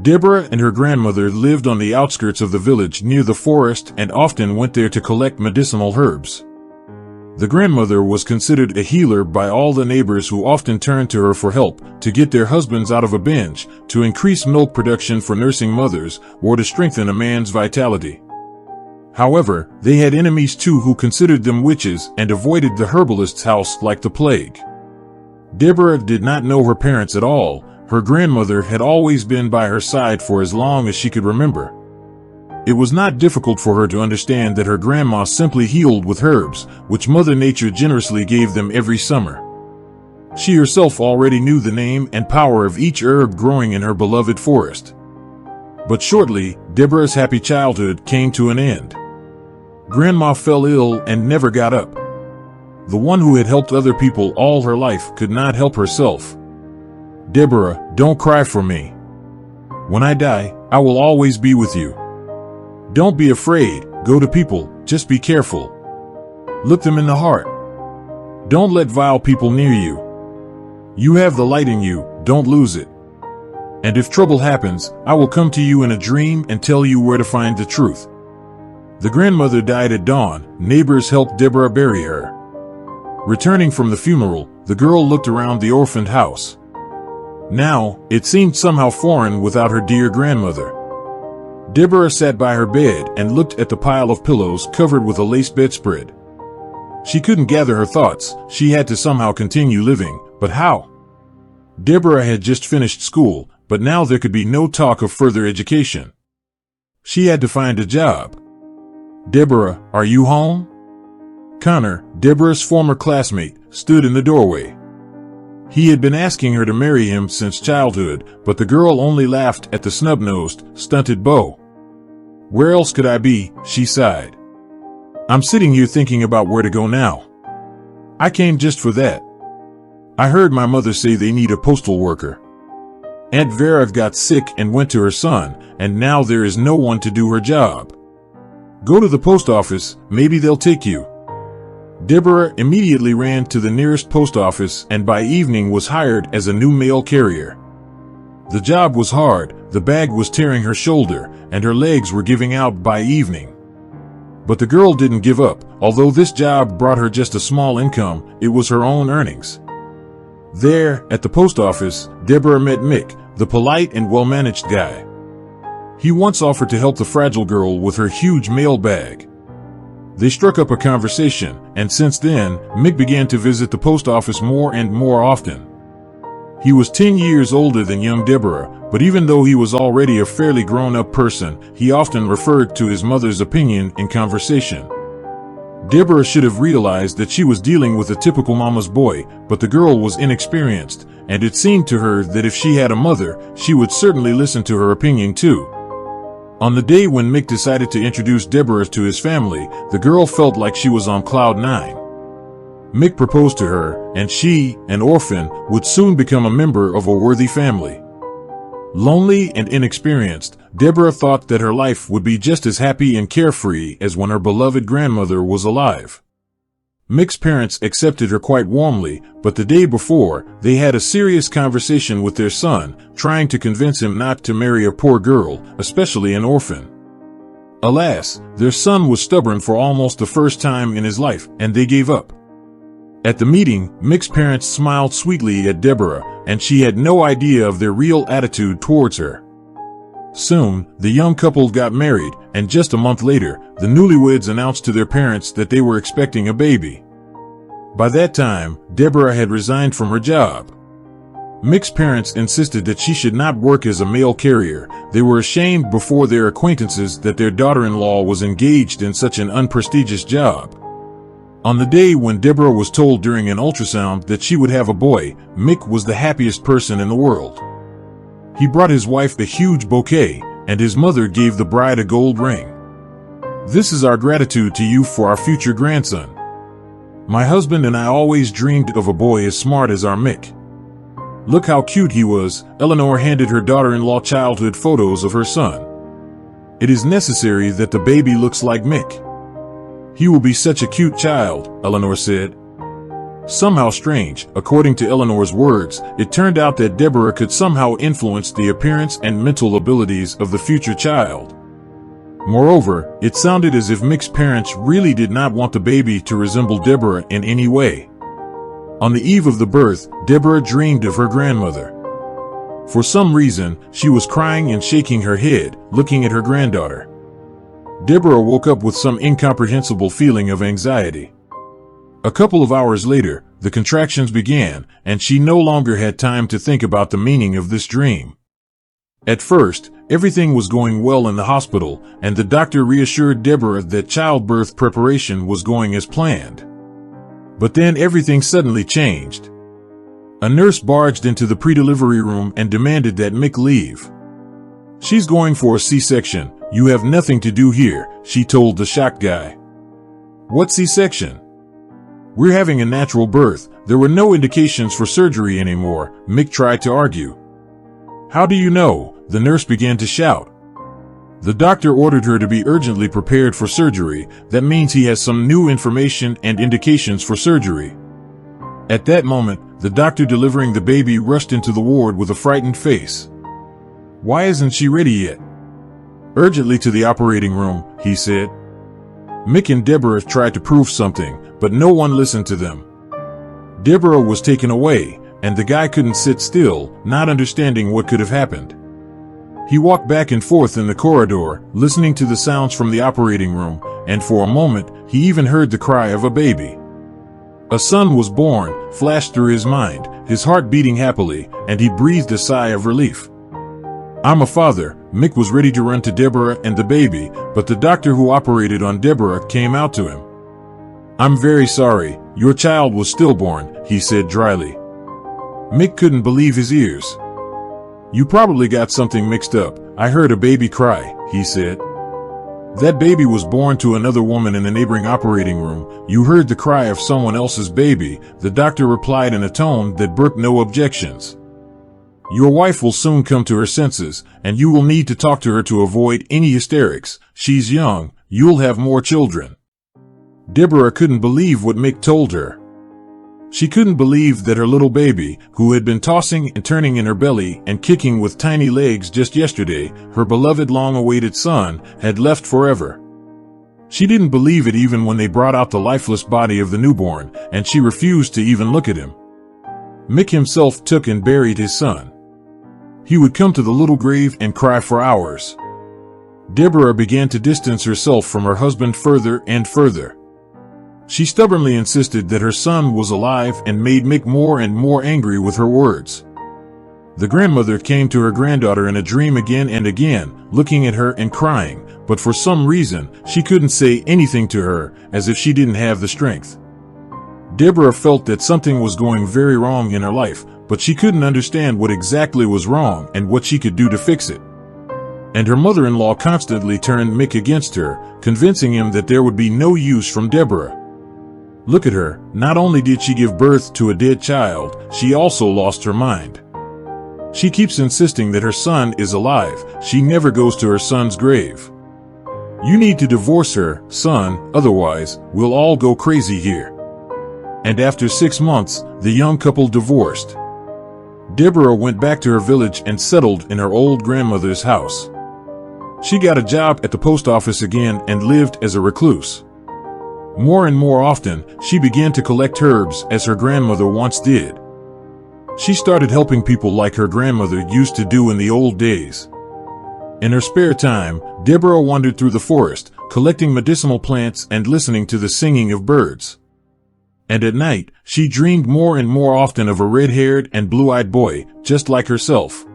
Deborah and her grandmother lived on the outskirts of the village near the forest and often went there to collect medicinal herbs. The grandmother was considered a healer by all the neighbors, who often turned to her for help to get their husbands out of a binge, to increase milk production for nursing mothers, or to strengthen a man's vitality. However, they had enemies too, who considered them witches and avoided the herbalist's house like the plague. Deborah did not know her parents at all. Her grandmother had always been by her side for as long as she could remember. It was not difficult for her to understand that her grandma simply healed with herbs, which Mother Nature generously gave them every summer. She herself already knew the name and power of each herb growing in her beloved forest. But shortly, Deborah's happy childhood came to an end. Grandma fell ill and never got up. The one who had helped other people all her life could not help herself. "Deborah, don't cry for me. When I die, I will always be with you. Don't be afraid, go to people, just be careful. Look them in the heart. Don't let vile people near you. You have the light in you, don't lose it. And if trouble happens, I will come to you in a dream and tell you where to find the truth." The grandmother died at dawn. Neighbors helped Deborah bury her. Returning from the funeral, the girl looked around the orphaned house. Now, it seemed somehow foreign without her dear grandmother. Deborah sat by her bed and looked at the pile of pillows covered with a lace bedspread. She couldn't gather her thoughts. She had to somehow continue living, but how? Deborah had just finished school, but now there could be no talk of further education. She had to find a job. "Deborah, are you home?" Connor, Deborah's former classmate, stood in the doorway. He had been asking her to marry him since childhood, but the girl only laughed at the snub-nosed, stunted beau. "Where else could I be?" she sighed. "I'm sitting here thinking about where to go now. I came just for that. I heard my mother say they need a postal worker. Aunt Vera got sick and went to her son, and now there is no one to do her job. Go to the post office, maybe they'll take you." Deborah immediately ran to the nearest post office and by evening was hired as a new mail carrier. The job was hard, the bag was tearing her shoulder, and her legs were giving out by evening. But the girl didn't give up. Although this job brought her just a small income, it was her own earnings. There, at the post office, Deborah met Mick, the polite and well-managed guy. He once offered to help the fragile girl with her huge mail bag. They struck up a conversation, and since then, Mick began to visit the post office more and more often. He was 10 years older than young Deborah, but even though he was already a fairly grown-up person, he often referred to his mother's opinion in conversation. Deborah should have realized that she was dealing with a typical mama's boy, but the girl was inexperienced, and it seemed to her that if she had a mother, she would certainly listen to her opinion too. On the day when Mick decided to introduce Deborah to his family, the girl felt like she was on cloud nine. Mick proposed to her, and she, an orphan, would soon become a member of a worthy family. Lonely and inexperienced, Deborah thought that her life would be just as happy and carefree as when her beloved grandmother was alive. Mick's parents accepted her quite warmly, but the day before, they had a serious conversation with their son, trying to convince him not to marry a poor girl, especially an orphan. Alas, their son was stubborn for almost the first time in his life, and they gave up. At the meeting, Mick's parents smiled sweetly at Deborah, and she had no idea of their real attitude towards her. Soon, the young couple got married, and just a month later, the newlyweds announced to their parents that they were expecting a baby. By that time, Deborah had resigned from her job. Mick's parents insisted that she should not work as a mail carrier. They were ashamed before their acquaintances that their daughter-in-law was engaged in such an unprestigious job. On the day when Deborah was told during an ultrasound that she would have a boy, Mick was the happiest person in the world. He brought his wife a huge bouquet, and his mother gave the bride a gold ring. "This is our gratitude to you for our future grandson. My husband and I always dreamed of a boy as smart as our Mick. Look how cute he was." Elanor handed her daughter-in-law childhood photos of her son. "It is necessary that the baby looks like Mick. He will be such a cute child," Elanor said. Somehow strange, according to Eleanor's words, it turned out that Deborah could somehow influence the appearance and mental abilities of the future child. Moreover, it sounded as if Mick's parents really did not want the baby to resemble Deborah in any way. On the eve of the birth, Deborah dreamed of her grandmother. For some reason, she was crying and shaking her head, looking at her granddaughter. Deborah woke up with some incomprehensible feeling of anxiety. A couple of hours later, the contractions began, and she no longer had time to think about the meaning of this dream. At first, everything was going well in the hospital, and the doctor reassured Deborah that childbirth preparation was going as planned. But then everything suddenly changed. A nurse barged into the pre-delivery room and demanded that Mick leave. "She's going for a C-section. You have nothing to do here," she told the shocked guy. "What C-section? We're having a natural birth. There were no indications for surgery anymore," Mick tried to argue. "How do you know?" the nurse began to shout. The doctor ordered her to be urgently prepared for surgery. That means he has some new information and indications for surgery. At that moment, the doctor delivering the baby rushed into the ward with a frightened face. "Why isn't she ready yet?" "Urgently to the operating room," he said. Mick and Deborah tried to prove something, but no one listened to them. Deborah was taken away, and the guy couldn't sit still, not understanding what could have happened. He walked back and forth in the corridor, listening to the sounds from the operating room, and for a moment, he even heard the cry of a baby. A son was born, flashed through his mind, his heart beating happily, and he breathed a sigh of relief. "I'm a father." Mick was ready to run to Deborah and the baby, but the doctor who operated on Deborah came out to him. "I'm very sorry, your child was stillborn," he said dryly. Mick couldn't believe his ears. "You probably got something mixed up. I heard a baby cry," he said. "That baby was born to another woman in the neighboring operating room. You heard the cry of someone else's baby," the doctor replied in a tone that brooked no objections. "Your wife will soon come to her senses, and you will need to talk to her to avoid any hysterics. She's young. You'll have more children." Deborah couldn't believe what Mick told her. She couldn't believe that her little baby, who had been tossing and turning in her belly and kicking with tiny legs just yesterday, her beloved long-awaited son, had left forever. She didn't believe it even when they brought out the lifeless body of the newborn, and she refused to even look at him. Mick himself took and buried his son. He would come to the little grave and cry for hours. Deborah began to distance herself from her husband further and further. She stubbornly insisted that her son was alive and made Mick more and more angry with her words. The grandmother came to her granddaughter in a dream again and again, looking at her and crying, but for some reason, she couldn't say anything to her, as if she didn't have the strength. Deborah felt that something was going very wrong in her life, but she couldn't understand what exactly was wrong and what she could do to fix it. And her mother-in-law constantly turned Mick against her, convincing him that there would be no use from Deborah. Look at her, not only did she give birth to a dead child, she also lost her mind. She keeps insisting that her son is alive. She never goes to her son's grave. You need to divorce her, son, otherwise, we'll all go crazy here. And after 6 months, the young couple divorced. Deborah went back to her village and settled in her old grandmother's house. She got a job at the post office again and lived as a recluse. More and more often, she began to collect herbs as her grandmother once did. She started helping people like her grandmother used to do in the old days. In her spare time, Deborah wandered through the forest, collecting medicinal plants and listening to the singing of birds. And at night, she dreamed more and more often of a red-haired and blue-eyed boy, just like herself.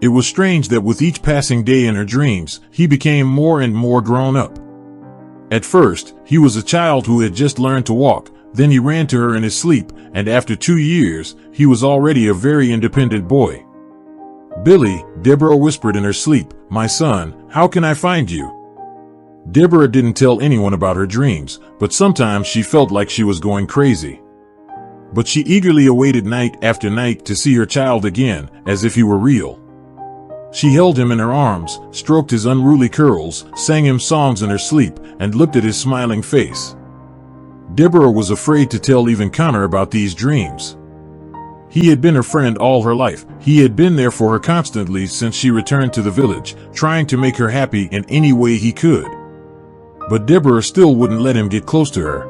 It was strange that with each passing day in her dreams, he became more and more grown up. At first, he was a child who had just learned to walk, then he ran to her in his sleep, and after 2 years, he was already a very independent boy. "Billy," Deborah whispered in her sleep, "my son, how can I find you?" Deborah didn't tell anyone about her dreams, but sometimes she felt like she was going crazy. But she eagerly awaited night after night to see her child again, as if he were real. She held him in her arms, stroked his unruly curls, sang him songs in her sleep, and looked at his smiling face. Deborah was afraid to tell even Connor about these dreams. He had been her friend all her life. He had been there for her constantly since she returned to the village, trying to make her happy in any way he could. But Deborah still wouldn't let him get close to her.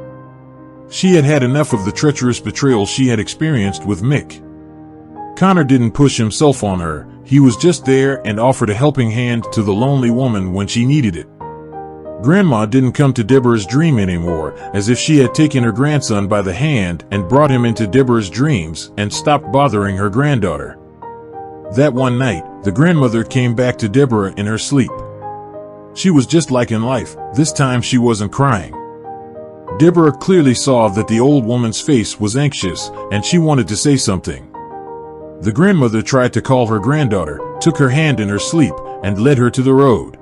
She had had enough of the treacherous betrayal she had experienced with Mick. Connor didn't push himself on her. He was just there and offered a helping hand to the lonely woman when she needed it. Grandma didn't come to Deborah's dream anymore, as if she had taken her grandson by the hand and brought him into Deborah's dreams and stopped bothering her granddaughter. That one night, the grandmother came back to Deborah in her sleep. She was just like in life. This time she wasn't crying. Deborah clearly saw that the old woman's face was anxious, and she wanted to say something. The grandmother tried to call her granddaughter, took her hand in her sleep, and led her to the road.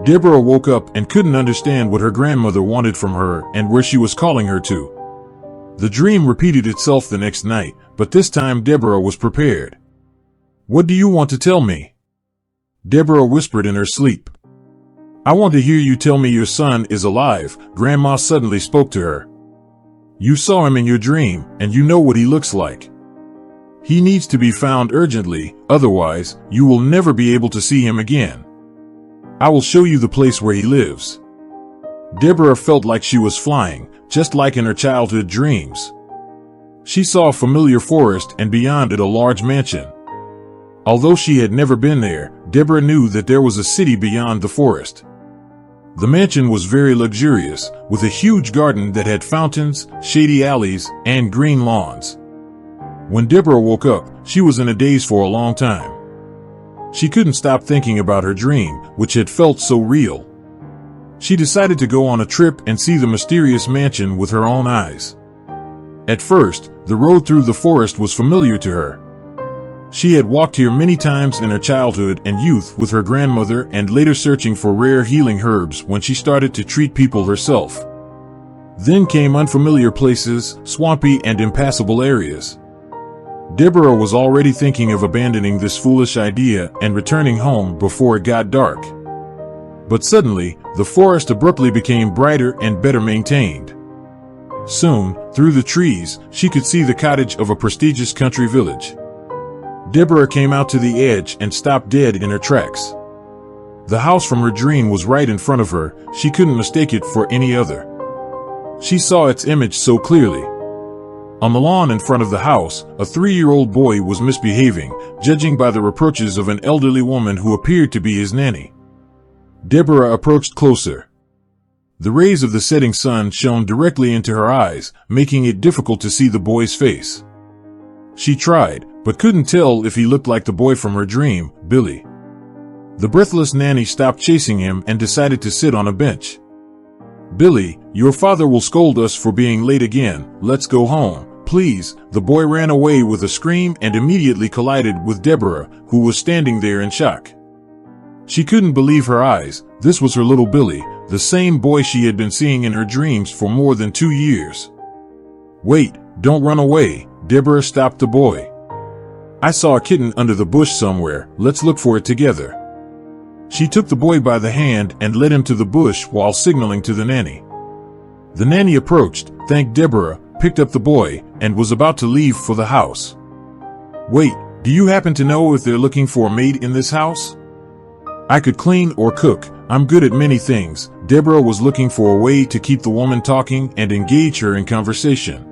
Deborah woke up and couldn't understand what her grandmother wanted from her and where she was calling her to. The dream repeated itself the next night, but this time Deborah was prepared. "What do you want to tell me?" Deborah whispered in her sleep. "I want to hear you tell me your son is alive," Grandma suddenly spoke to her. "You saw him in your dream, and you know what he looks like. He needs to be found urgently, otherwise, you will never be able to see him again. I will show you the place where he lives." Deborah felt like she was flying, just like in her childhood dreams. She saw a familiar forest and beyond it a large mansion. Although she had never been there, Deborah knew that there was a city beyond the forest. The mansion was very luxurious, with a huge garden that had fountains, shady alleys, and green lawns. When Deborah woke up, she was in a daze for a long time. She couldn't stop thinking about her dream, which had felt so real. She decided to go on a trip and see the mysterious mansion with her own eyes. At first, the road through the forest was familiar to her. She had walked here many times in her childhood and youth with her grandmother and later searching for rare healing herbs when she started to treat people herself. Then came unfamiliar places, swampy and impassable areas. Deborah was already thinking of abandoning this foolish idea and returning home before it got dark. But suddenly, the forest abruptly became brighter and better maintained. Soon, through the trees, she could see the cottage of a prestigious country village. Deborah came out to the edge and stopped dead in her tracks. The house from her dream was right in front of her. She couldn't mistake it for any other. She saw its image so clearly. On the lawn in front of the house, a 3-year-old boy was misbehaving, judging by the reproaches of an elderly woman who appeared to be his nanny. Deborah approached closer. The rays of the setting sun shone directly into her eyes, making it difficult to see the boy's face. She tried, but couldn't tell if he looked like the boy from her dream, Billy. The breathless nanny stopped chasing him and decided to sit on a bench. "Billy, your father will scold us for being late again. Let's go home, please." The boy ran away with a scream and immediately collided with Deborah, who was standing there in shock. She couldn't believe her eyes. This was her little Billy, the same boy she had been seeing in her dreams for more than 2 years. "Wait, don't run away," Deborah stopped the boy. "I saw a kitten under the bush somewhere. Let's look for it together." She took the boy by the hand and led him to the bush while signaling to the nanny. The nanny approached, thanked Deborah, picked up the boy, and was about to leave for the house. "Wait, do you happen to know if they're looking for a maid in this house?" "I could clean or cook. I'm good at many things." Deborah was looking for a way to keep the woman talking and engage her in conversation.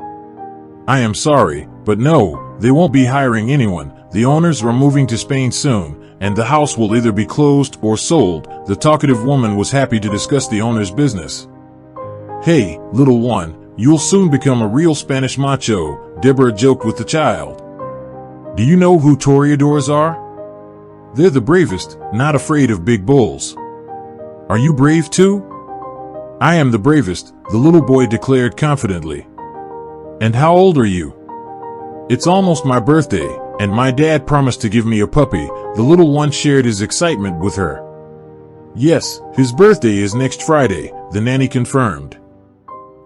"I am sorry, but no, they won't be hiring anyone. The owners are moving to Spain soon, and the house will either be closed or sold." The talkative woman was happy to discuss the owner's business. "Hey, little one, you'll soon become a real Spanish macho," Deborah joked with the child. "Do you know who toreadors are? They're the bravest, not afraid of big bulls. Are you brave too?" "I am the bravest," the little boy declared confidently. "And how old are you?" "It's almost my birthday, and my dad promised to give me a puppy." The little one shared his excitement with her. "Yes, his birthday is next Friday," the nanny confirmed.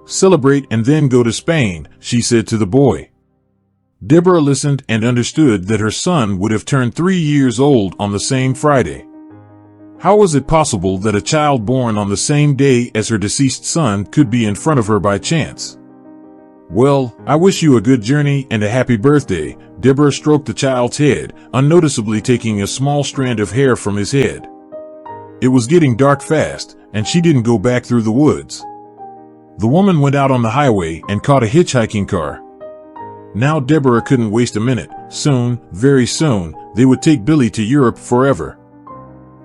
"Celebrate and then go to Spain," she said to the boy. Deborah listened and understood that her son would have turned 3 years old on the same Friday. How was it possible that a child born on the same day as her deceased son could be in front of her by chance? Well, I wish you a good journey and a happy birthday. Deborah stroked the child's head, unnoticeably taking a small strand of hair from his head. It was getting dark fast, and she didn't go back through the woods. The woman went out on the highway and caught a hitchhiking car. Now Deborah couldn't waste a minute. Soon, very soon, they would take Billy to Europe forever.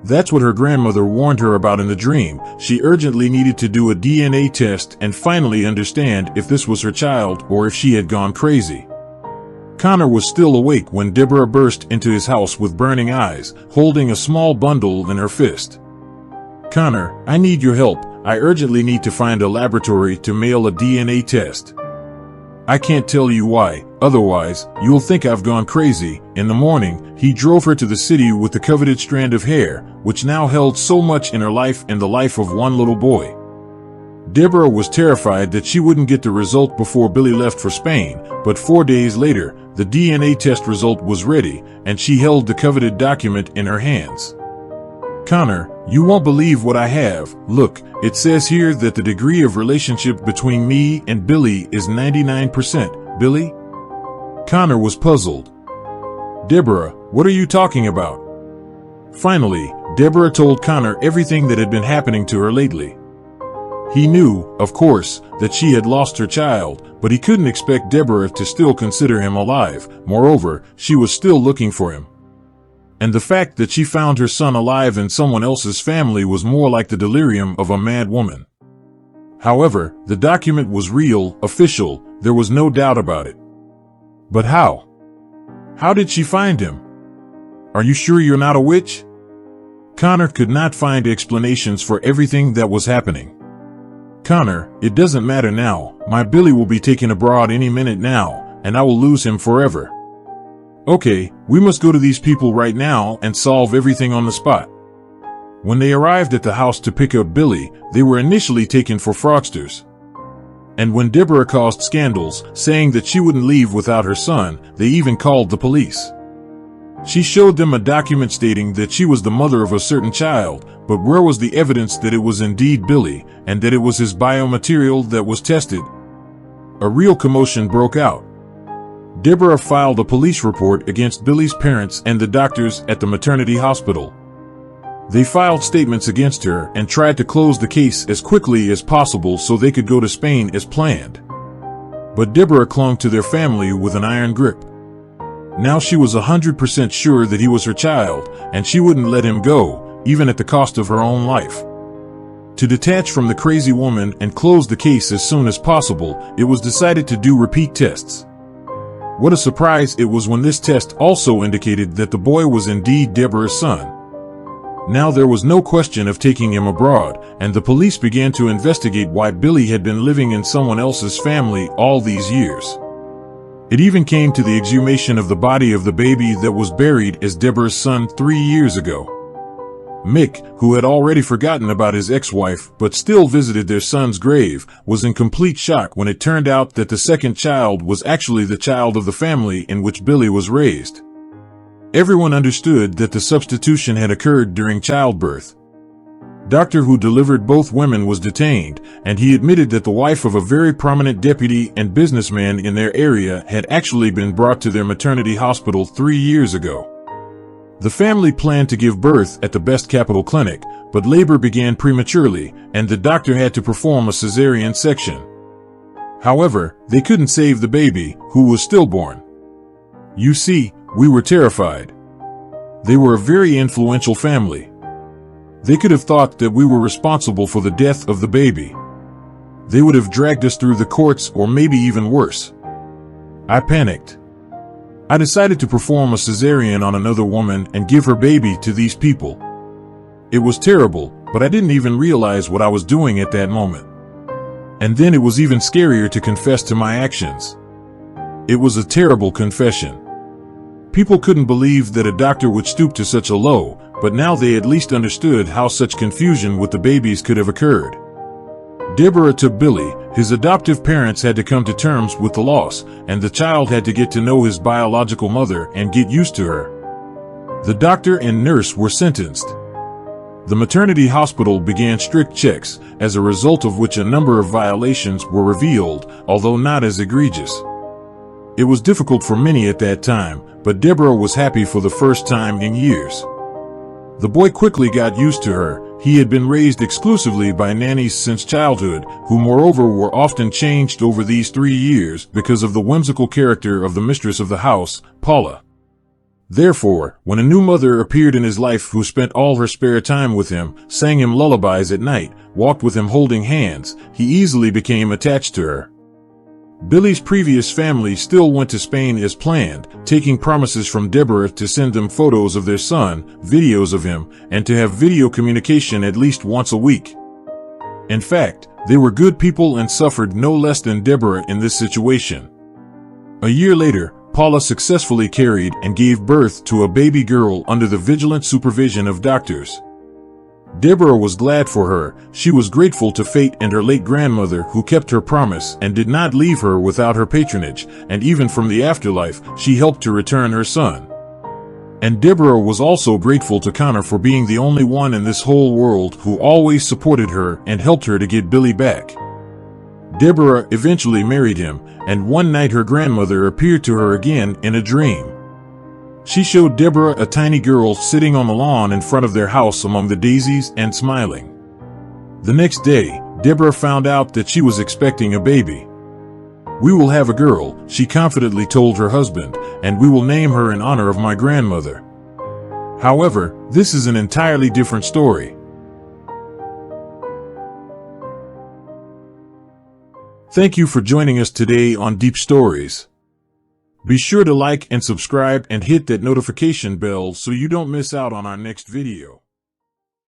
That's what her grandmother warned her about in the dream. She urgently needed to do a DNA test and finally understand if this was her child or if she had gone crazy. Connor was still awake when Deborah burst into his house with burning eyes, holding a small bundle in her fist. "Connor, I need your help. I urgently need to find a laboratory to mail a DNA test. I can't tell you why, otherwise, you'll think I've gone crazy." In the morning, he drove her to the city with the coveted strand of hair, which now held so much in her life and the life of one little boy. Deborah was terrified that she wouldn't get the result before Billy left for Spain, but 4 days later, the DNA test result was ready, and she held the coveted document in her hands. "Connor, you won't believe what I have. Look, it says here that the degree of relationship between me and Billy is 99%. Billy?" Connor was puzzled. "Deborah, what are you talking about?" Finally, Deborah told Connor everything that had been happening to her lately. He knew, of course, that she had lost her child, but he couldn't expect Deborah to still consider him alive. Moreover, she was still looking for him. And the fact that she found her son alive in someone else's family was more like the delirium of a mad woman. However, the document was real, official, there was no doubt about it. But how? How did she find him? "Are you sure you're not a witch?" Connor could not find explanations for everything that was happening. "Connor, it doesn't matter now. My Billy will be taken abroad any minute now, and I will lose him forever. Okay, we must go to these people right now and solve everything on the spot." When they arrived at the house to pick up Billy, they were initially taken for fraudsters. And when Deborah caused scandals, saying that she wouldn't leave without her son, they even called the police. She showed them a document stating that she was the mother of a certain child, but where was the evidence that it was indeed Billy, and that it was his biomaterial that was tested? A real commotion broke out. Deborah filed a police report against Billy's parents and the doctors at the maternity hospital. They filed statements against her and tried to close the case as quickly as possible so they could go to Spain as planned. But Deborah clung to their family with an iron grip. Now she was 100% sure that he was her child, and she wouldn't let him go, even at the cost of her own life. To detach from the crazy woman and close the case as soon as possible, it was decided to do repeat tests. What a surprise it was when this test also indicated that the boy was indeed Deborah's son. Now there was no question of taking him abroad, and the police began to investigate why Billy had been living in someone else's family all these years. It even came to the exhumation of the body of the baby that was buried as Deborah's son 3 years ago. Mick, who had already forgotten about his ex-wife but still visited their son's grave, was in complete shock when it turned out that the second child was actually the child of the family in which Billy was raised. Everyone understood that the substitution had occurred during childbirth. Doctor who delivered both women was detained, and he admitted that the wife of a very prominent deputy and businessman in their area had actually been brought to their maternity hospital 3 years ago. The family planned to give birth at the best capital clinic, but labor began prematurely, and the doctor had to perform a cesarean section. However, they couldn't save the baby, who was stillborn. You see, we were terrified. They were a very influential family. They could have thought that we were responsible for the death of the baby. They would have dragged us through the courts or maybe even worse. I panicked. I decided to perform a cesarean on another woman and give her baby to these people. It was terrible, but I didn't even realize what I was doing at that moment. And then it was even scarier to confess to my actions. It was a terrible confession. People couldn't believe that a doctor would stoop to such a low, but now they at least understood how such confusion with the babies could have occurred. Deborah took Billy. His adoptive parents had to come to terms with the loss, and the child had to get to know his biological mother and get used to her. The doctor and nurse were sentenced. The maternity hospital began strict checks, as a result of which a number of violations were revealed, although not as egregious. It was difficult for many at that time, but Deborah was happy for the first time in years. The boy quickly got used to her. He had been raised exclusively by nannies since childhood, who moreover were often changed over these 3 years because of the whimsical character of the mistress of the house, Paula. Therefore, when a new mother appeared in his life who spent all her spare time with him, sang him lullabies at night, walked with him holding hands, he easily became attached to her. Billy's previous family still went to Spain as planned, taking promises from Deborah to send them photos of their son, videos of him, and to have video communication at least once a week. In fact, they were good people and suffered no less than Deborah in this situation. A year later, Paula successfully carried and gave birth to a baby girl under the vigilant supervision of doctors. Deborah was glad for her. She was grateful to fate and her late grandmother who kept her promise and did not leave her without her patronage, and even from the afterlife, she helped to return her son. And Deborah was also grateful to Connor for being the only one in this whole world who always supported her and helped her to get Billy back. Deborah eventually married him, and one night her grandmother appeared to her again in a dream. She showed Deborah a tiny girl sitting on the lawn in front of their house among the daisies and smiling. The next day, Deborah found out that she was expecting a baby. "We will have a girl," she confidently told her husband, "and we will name her in honor of my grandmother." However, this is an entirely different story. Thank you for joining us today on Deep Stories. Be sure to like and subscribe and hit that notification bell so you don't miss out on our next video.